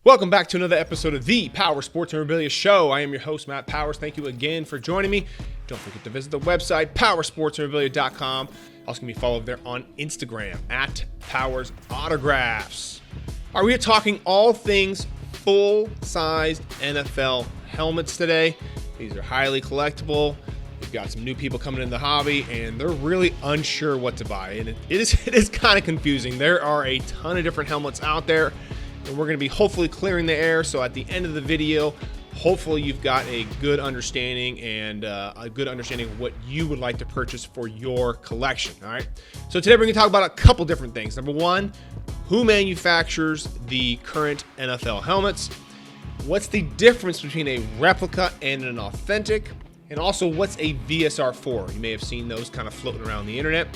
Welcome back to another episode of the Power Sports Memorabilia Show. I am your host, Matt Powers. Thank you again for joining me. Don't forget to visit the website, powersportsmemorabilia.com. Also, can be followed there on Instagram at Powers Autographs. All right, we are talking all things full-size NFL helmets today. These are highly collectible. We've got some new people coming in the hobby, and they're really unsure what to buy. And it is kind of confusing. There are a ton of different helmets out there, and we're going to be hopefully clearing the air. So at the end of the video, hopefully you've got a good understanding and a good understanding of what you would like to purchase for your collection. All right. So today we're going to talk about a couple different things. Number one, who manufactures the current NFL helmets? What's the difference between a replica and an authentic? And also, what's a VSR4? You may have seen those kind of floating around the internet.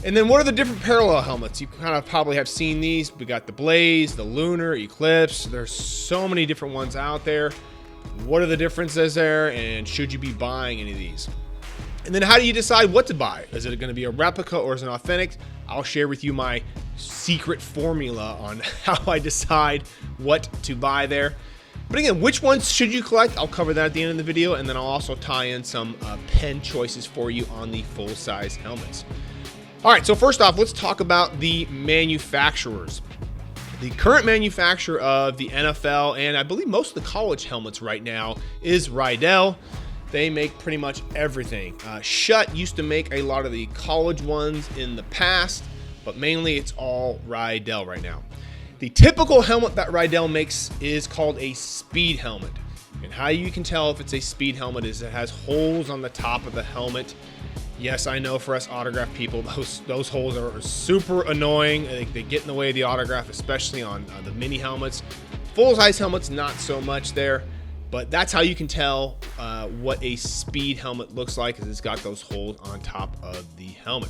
And then what are the different parallel helmets? You kind of probably have seen these. We got the Blaze, the Lunar, Eclipse. There's so many different ones out there. What are the differences there? And should you be buying any of these? And then how do you decide what to buy? Is it going to be a replica or is it an authentic? I'll share with you my secret formula on how I decide what to buy there. But again, which ones should you collect? I'll cover that at the end of the video. And then I'll also tie in some pen choices for you on the full-size helmets. All right, so first off, let's talk about the manufacturers. The current manufacturer of the NFL and I believe most of the college helmets right now is Riddell. They make pretty much everything. Schutt used to make a lot of the college ones in the past, but mainly it's all Riddell right now. The typical helmet that Riddell makes is called a speed helmet. And how you can tell if it's a speed helmet is it has holes on the top of the helmet. Yes, I know for us autograph people, those holes are super annoying. They get in the way of the autograph, especially on the mini helmets. Full-size helmets, not so much there. But that's how you can tell what a speed helmet looks like, is it's got those holes on top of the helmet.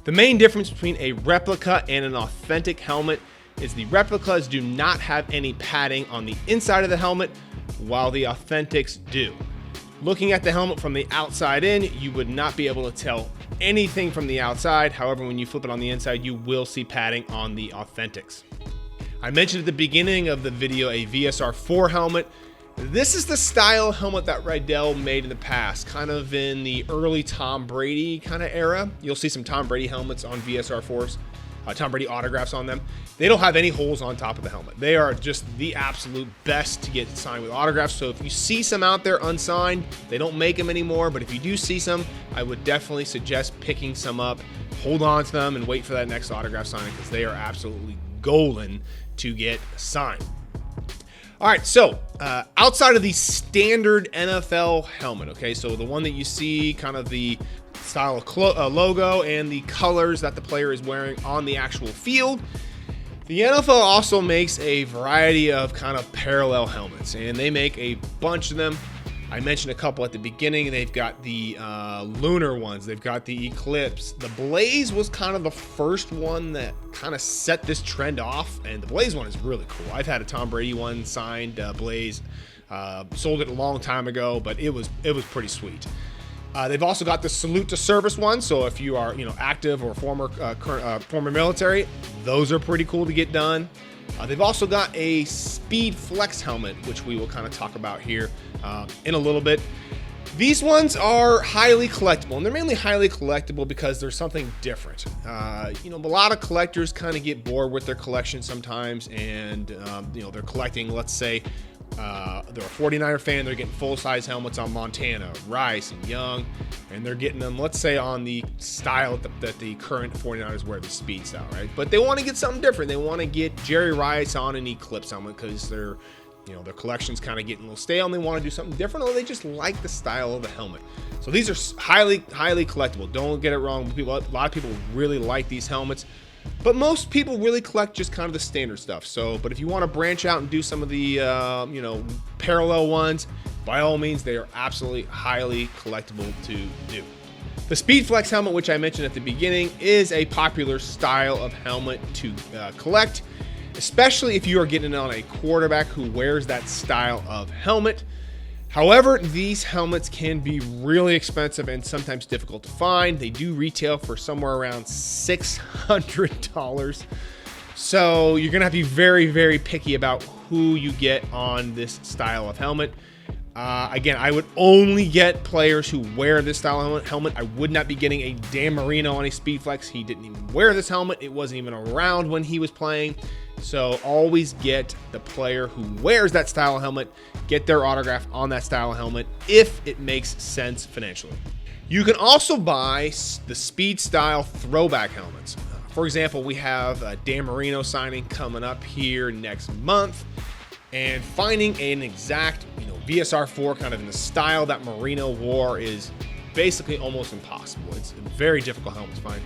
The main difference between a replica and an authentic helmet is the replicas do not have any padding on the inside of the helmet, while the authentics do. Looking at the helmet from the outside in, you would not be able to tell anything from the outside. However, when you flip it on the inside, you will see padding on the authentics. I mentioned at the beginning of the video a VSR4 helmet. This is the style helmet that Riddell made in the past, kind of in the early Tom Brady kind of era. You'll see some Tom Brady helmets on VSR4s, Tom Brady autographs on them. They don't have any holes on top of the helmet. They are just the absolute best to get signed with autographs. So if you see some out there unsigned, they don't make them anymore, but if you do see some, I would definitely suggest picking some up, hold on to them, and wait for that next autograph signing, because they are absolutely golden to get signed. All right, so outside of the standard NFL helmet, okay, so the one that you see, kind of the style of logo and the colors that the player is wearing on the actual field, the NFL also makes a variety of kind of parallel helmets, and they make a bunch of them. I mentioned a couple at the beginning. They've got the Lunar ones. They've got the Eclipse. The Blaze was kind of the first one that kind of set this trend off, and the Blaze one is really cool. I've had a Tom Brady one signed, Blaze. Sold it a long time ago, but it was pretty sweet. They've also got the Salute to Service one. So if you are, active or former military, those are pretty cool to get done. They've also got a Speed Flex helmet, which we will kind of talk about here in a little bit. These ones are highly collectible, and they're mainly highly collectible because there's something different. A lot of collectors kind of get bored with their collection sometimes, and they're collecting, let's say, they're a 49er fan, they're getting full-size helmets on Montana, Rice, and Young, and they're getting them, let's say, on the style that the current 49ers wear, the speed style, right? But they want to get something different. They want to get Jerry Rice on an Eclipse helmet because their collection's kind of getting a little stale, and they want to do something different, or they just like the style of the helmet. So these are highly collectible. Don't get it wrong. A lot of people really like these helmets. But most people really collect just kind of the standard stuff. But if you want to branch out and do some of the, parallel ones, by all means, they are absolutely highly collectible to do. The Speed Flex helmet, which I mentioned at the beginning, is a popular style of helmet to collect, especially if you are getting on a quarterback who wears that style of helmet. However, these helmets can be really expensive and sometimes difficult to find. They do retail for somewhere around $600. So you're going to have to be very, very picky about who you get on this style of helmet. Again, I would only get players who wear this style of helmet. I would not be getting a Dan Marino on a Speedflex. He didn't even wear this helmet. It wasn't even around when he was playing. So always get the player who wears that style of helmet, get their autograph on that style of helmet if it makes sense financially. You can also buy the Speed Style throwback helmets. For example, we have a Dan Marino signing coming up here next month, and finding an exact, VSR4 kind of in the style that Marino wore is basically almost impossible. It's a very difficult helmet to find.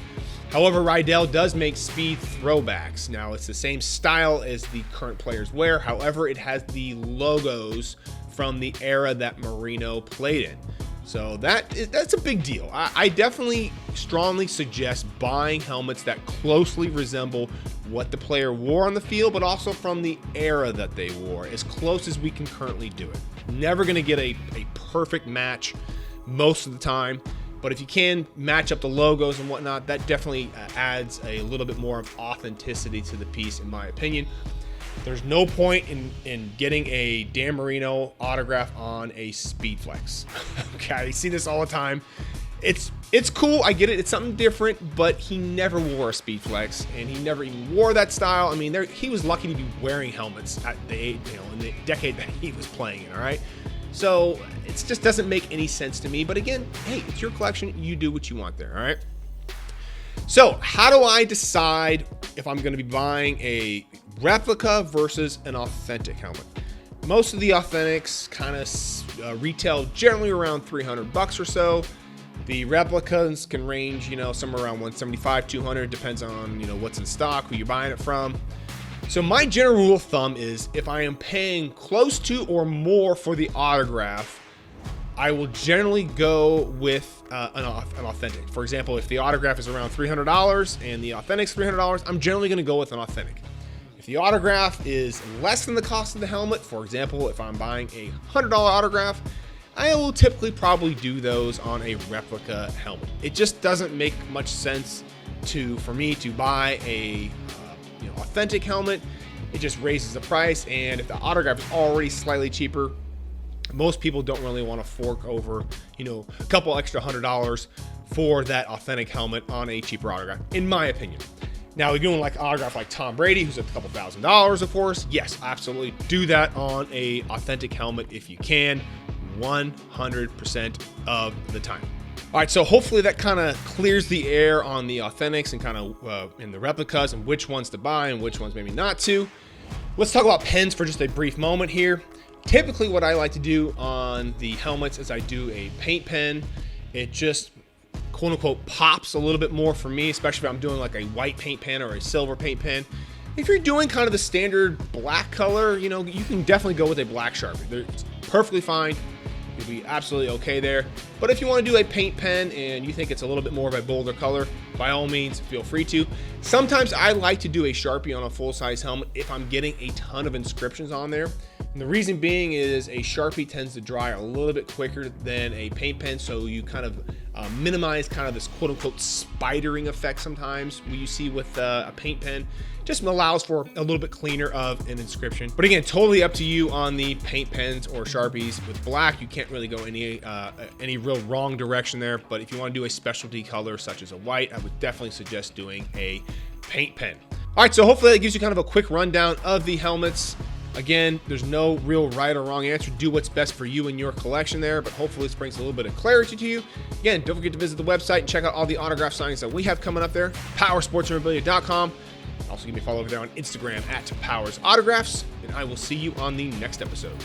However, Rydell does make Speed throwbacks. Now, it's the same style as the current players wear. However, it has the logos from the era that Marino played in. So that's a big deal. I definitely strongly suggest buying helmets that closely resemble what the player wore on the field, but also from the era that they wore, as close as we can currently do it. Never going to get a perfect match most of the time, but if you can match up the logos and whatnot, that definitely adds a little bit more of authenticity to the piece, in my opinion. There's no point in getting a Dan Marino autograph on a Speedflex. Okay, I see this all the time. It's cool, I get it, it's something different, but he never wore a Speedflex, and he never even wore that style. I mean, he was lucky to be wearing helmets at the age, in the decade that he was playing in, all right? So it just doesn't make any sense to me. But again, hey, it's your collection, you do what you want there, all right? So how do I decide if I'm going to be buying a replica versus an authentic helmet? Most of the authentics kind of retail generally around $300 or so. The replicas can range, somewhere around $175, $200, depends on, what's in stock, who you're buying it from. So my general rule of thumb is if I am paying close to or more for the autograph, I will generally go with an authentic. For example, if the autograph is around $300 and the authentic's $300, I'm generally going to go with an authentic. If the autograph is less than the cost of the helmet, for example, if I'm buying a $100 autograph, I will typically probably do those on a replica helmet. It just doesn't make much sense for me to buy a authentic helmet. It just raises the price, and if the autograph is already slightly cheaper, most people don't really want to fork over, a couple extra $100 for that authentic helmet on a cheaper autograph, in my opinion. Now, if you're doing like an autograph like Tom Brady, who's a couple $1,000s, of course, yes, absolutely do that on a authentic helmet if you can, 100% of the time. All right, so hopefully that kind of clears the air on the authentics and kind of in the replicas and which ones to buy and which ones maybe not to. Let's talk about pens for just a brief moment here. Typically what I like to do on the helmets is I do a paint pen. It just quote unquote pops a little bit more for me, especially if I'm doing like a white paint pen or a silver paint pen. If you're doing kind of the standard black color, you can definitely go with a black Sharpie. It's perfectly fine. You'll be absolutely okay there. But if you want to do a paint pen and you think it's a little bit more of a bolder color, by all means, feel free to. Sometimes I like to do a Sharpie on a full-size helmet if I'm getting a ton of inscriptions on there. And the reason being is a Sharpie tends to dry a little bit quicker than a paint pen, so you kind of minimize kind of this quote-unquote spidering effect sometimes you see with a paint pen. Just allows for a little bit cleaner of an inscription. But again, totally up to you on the paint pens or Sharpies. With black, you can't really go any real wrong direction there. But if you want to do a specialty color such as a white, I would definitely suggest doing a paint pen. All right, so hopefully that gives you kind of a quick rundown of the helmets. Again, there's no real right or wrong answer. Do what's best for you and your collection there, but hopefully this brings a little bit of clarity to you. Again, don't forget to visit the website and check out all the autograph signings that we have coming up there, powersportsmemorabilia.com. Also, give me a follow over there on Instagram at Powers Autographs, and I will see you on the next episode.